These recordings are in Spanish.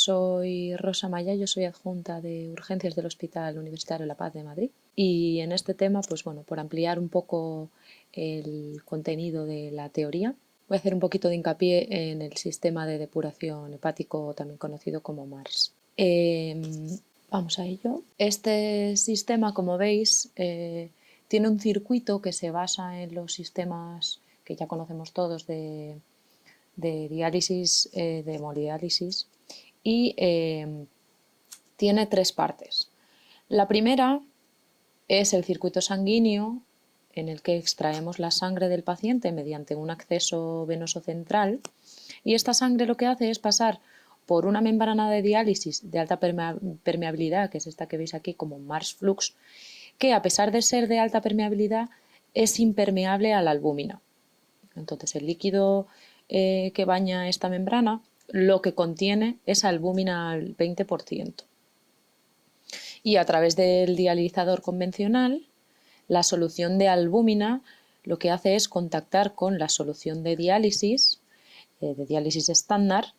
soy Rosa Maya, yo soy adjunta de Urgencias del Hospital Universitario La Paz de Madrid y en este tema, pues bueno, por ampliar un poco el contenido de la teoría, voy a hacer un poquito de hincapié en el sistema de depuración hepático, también conocido como MARS. Vamos a ello. Este sistema, como veis, tiene un circuito que se basa en los sistemas que ya conocemos todos de diálisis, de hemodiálisis, y tiene tres partes. La primera es el circuito sanguíneo, en el que extraemos la sangre del paciente mediante un acceso venoso central, y esta sangre lo que hace es pasar por una membrana de diálisis de alta permeabilidad, que es esta que veis aquí como MARS flux, que a pesar de ser de alta permeabilidad es impermeable a la albúmina. Entonces el líquido que baña esta membrana lo que contiene es albúmina al 20%. Y a través del dializador convencional, la solución de albúmina lo que hace es contactar con la solución de diálisis estándar,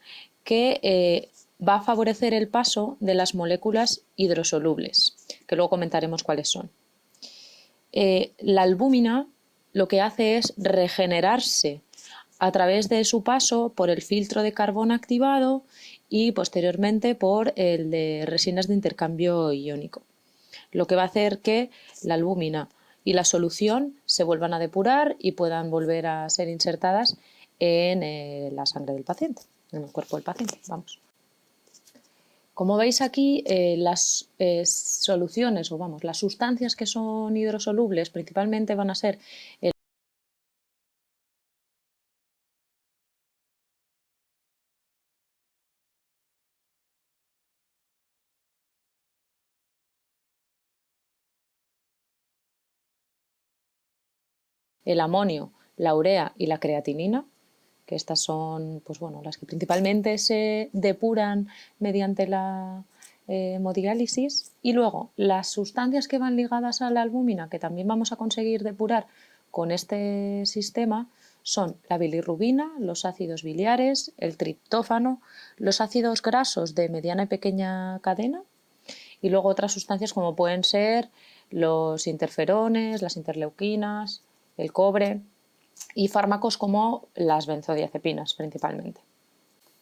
que va a favorecer el paso de las moléculas hidrosolubles, que luego comentaremos cuáles son. La albúmina lo que hace es regenerarse a través de su paso por el filtro de carbón activado y posteriormente por el de resinas de intercambio iónico, lo que va a hacer que la albúmina y la solución se vuelvan a depurar y puedan volver a ser insertadas en la sangre del paciente, en el cuerpo del paciente, vamos. Como veis aquí, las soluciones o vamos, las sustancias que son hidrosolubles principalmente van a ser el amonio, la urea y la creatinina, que estas son pues bueno, las que principalmente se depuran mediante la hemodiálisis, y luego las sustancias que van ligadas a la albúmina, que también vamos a conseguir depurar con este sistema, son la bilirrubina, los ácidos biliares, el triptófano, los ácidos grasos de mediana y pequeña cadena, y luego otras sustancias como pueden ser los interferones, las interleuquinas, el cobre y fármacos como las benzodiazepinas principalmente.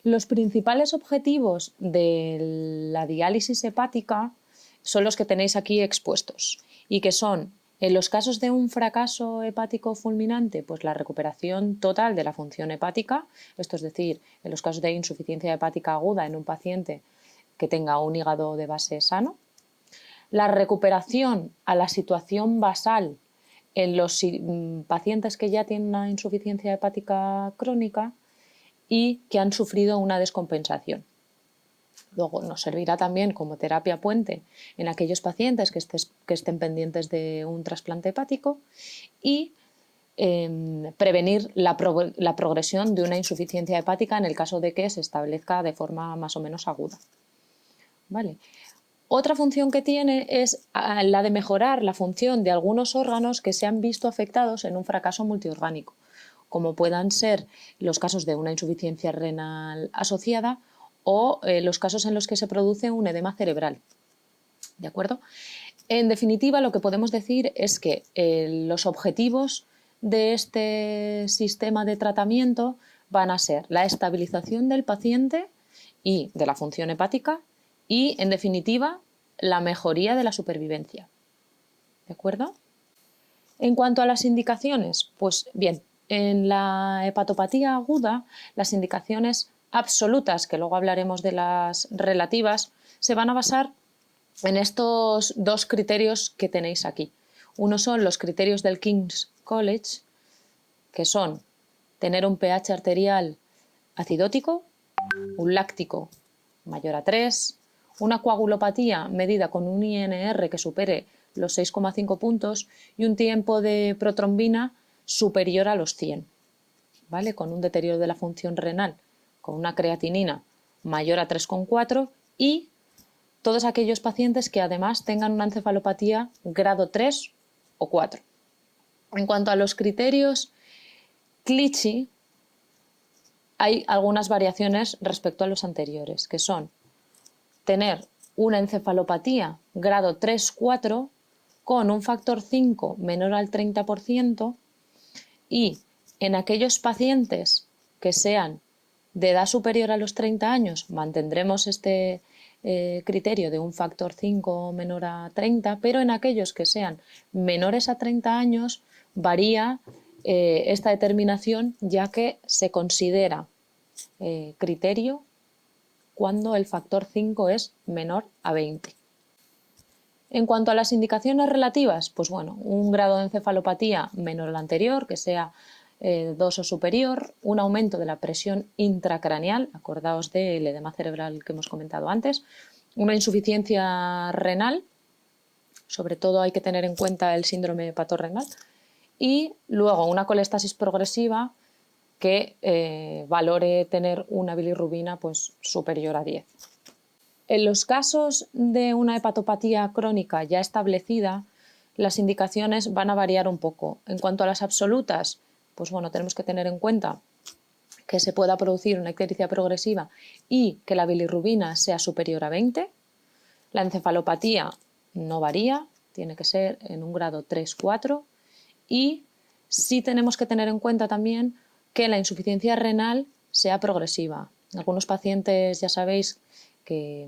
Los principales objetivos de la diálisis hepática son los que tenéis aquí expuestos y que son, en los casos de un fracaso hepático fulminante, pues la recuperación total de la función hepática, esto es decir, en los casos de insuficiencia hepática aguda en un paciente que tenga un hígado de base sano, la recuperación a la situación basal en los pacientes que ya tienen una insuficiencia hepática crónica y que han sufrido una descompensación. Luego nos servirá también como terapia puente en aquellos pacientes que estén pendientes de un trasplante hepático y prevenir la progresión de una insuficiencia hepática en el caso de que se establezca de forma más o menos aguda. ¿Vale? Otra función que tiene es la de mejorar la función de algunos órganos que se han visto afectados en un fracaso multiorgánico, como puedan ser los casos de una insuficiencia renal asociada o los casos en los que se produce un edema cerebral. ¿De acuerdo? En definitiva, lo que podemos decir es que los objetivos de este sistema de tratamiento van a ser la estabilización del paciente y de la función hepática y, en definitiva, la mejoría de la supervivencia. ¿De acuerdo? En cuanto a las indicaciones, pues bien, en la hepatopatía aguda, las indicaciones absolutas, que luego hablaremos de las relativas, se van a basar en estos dos criterios que tenéis aquí. Uno son los criterios del King's College, que son tener un pH arterial acidótico, un láctico mayor a 3, una coagulopatía medida con un INR que supere los 6,5 puntos y un tiempo de protrombina superior a los 100, ¿vale? Con un deterioro de la función renal, con una creatinina mayor a 3,4 y todos aquellos pacientes que además tengan una encefalopatía grado 3 o 4. En cuanto a los criterios Clichy, hay algunas variaciones respecto a los anteriores, que son tener una encefalopatía grado 3-4 con un factor 5 menor al 30% y en aquellos pacientes que sean de edad superior a los 30 años mantendremos este criterio de un factor 5 menor a 30, pero en aquellos que sean menores a 30 años varía esta determinación, ya que se considera criterio cuando el factor 5 es menor a 20. En cuanto a las indicaciones relativas, pues bueno, un grado de encefalopatía menor al anterior, que sea 2 o superior, un aumento de la presión intracraneal, acordaos del edema cerebral que hemos comentado antes, una insuficiencia renal, sobre todo hay que tener en cuenta el síndrome hepatorrenal, y luego una colestasis progresiva que valore tener una bilirrubina pues, superior a 10. En los casos de una hepatopatía crónica ya establecida, las indicaciones van a variar un poco. En cuanto a las absolutas, pues bueno, tenemos que tener en cuenta que se pueda producir una ictericia progresiva y que la bilirrubina sea superior a 20. La encefalopatía no varía, tiene que ser en un grado 3-4. Y sí tenemos que tener en cuenta también que la insuficiencia renal sea progresiva. Algunos pacientes, ya sabéis, que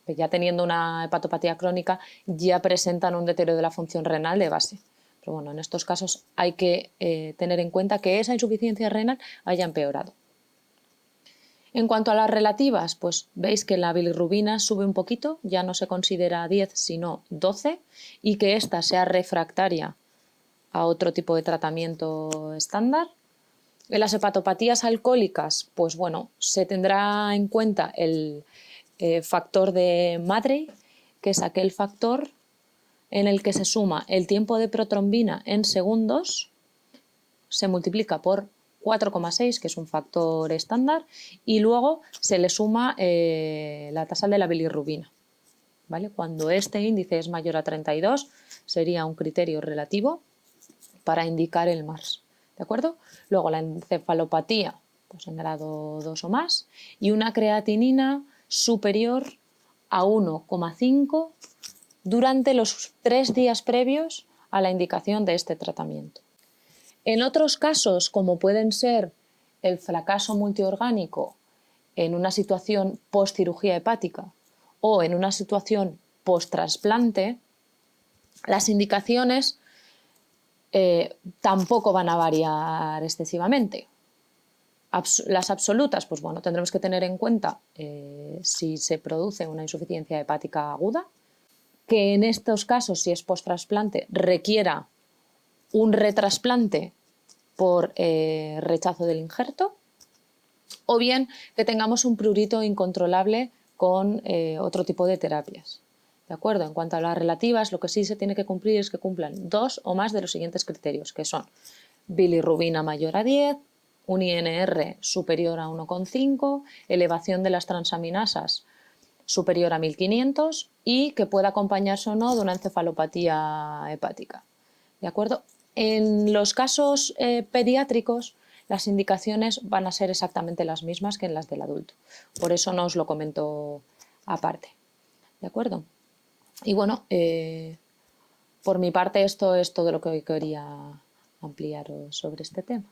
ya teniendo una hepatopatía crónica ya presentan un deterioro de la función renal de base. Pero bueno, en estos casos hay que tener en cuenta que esa insuficiencia renal haya empeorado. En cuanto a las relativas, pues veis que la bilirrubina sube un poquito, ya no se considera 10 sino 12 y que ésta sea refractaria a otro tipo de tratamiento estándar. En las hepatopatías alcohólicas, pues bueno, se tendrá en cuenta el factor de Madrey, que es aquel factor en el que se suma el tiempo de protrombina en segundos, se multiplica por 4,6, que es un factor estándar, y luego se le suma la tasa de la bilirrubina. ¿Vale? Cuando este índice es mayor a 32, sería un criterio relativo para indicar el MARS. ¿De acuerdo? Luego la encefalopatía, pues en grado 2 o más, y una creatinina superior a 1,5 durante los 3 días previos a la indicación de este tratamiento. En otros casos, como pueden ser el fracaso multiorgánico en una situación post-cirugía hepática o en una situación post-trasplante, las indicaciones tampoco van a variar excesivamente. Las absolutas, pues bueno, tendremos que tener en cuenta si se produce una insuficiencia hepática aguda, que en estos casos, si es post-trasplante, requiera un retrasplante por rechazo del injerto, o bien que tengamos un prurito incontrolable con otro tipo de terapias. ¿De acuerdo? En cuanto a las relativas, lo que sí se tiene que cumplir es que cumplan 2 o más de los siguientes criterios, que son bilirrubina mayor a 10, un INR superior a 1,5, elevación de las transaminasas superior a 1500 y que pueda acompañarse o no de una encefalopatía hepática. ¿De acuerdo? En los casos pediátricos, las indicaciones van a ser exactamente las mismas que en las del adulto. Por eso no os lo comento aparte. ¿De acuerdo? Y bueno, por mi parte esto es todo lo que hoy quería ampliaros sobre este tema.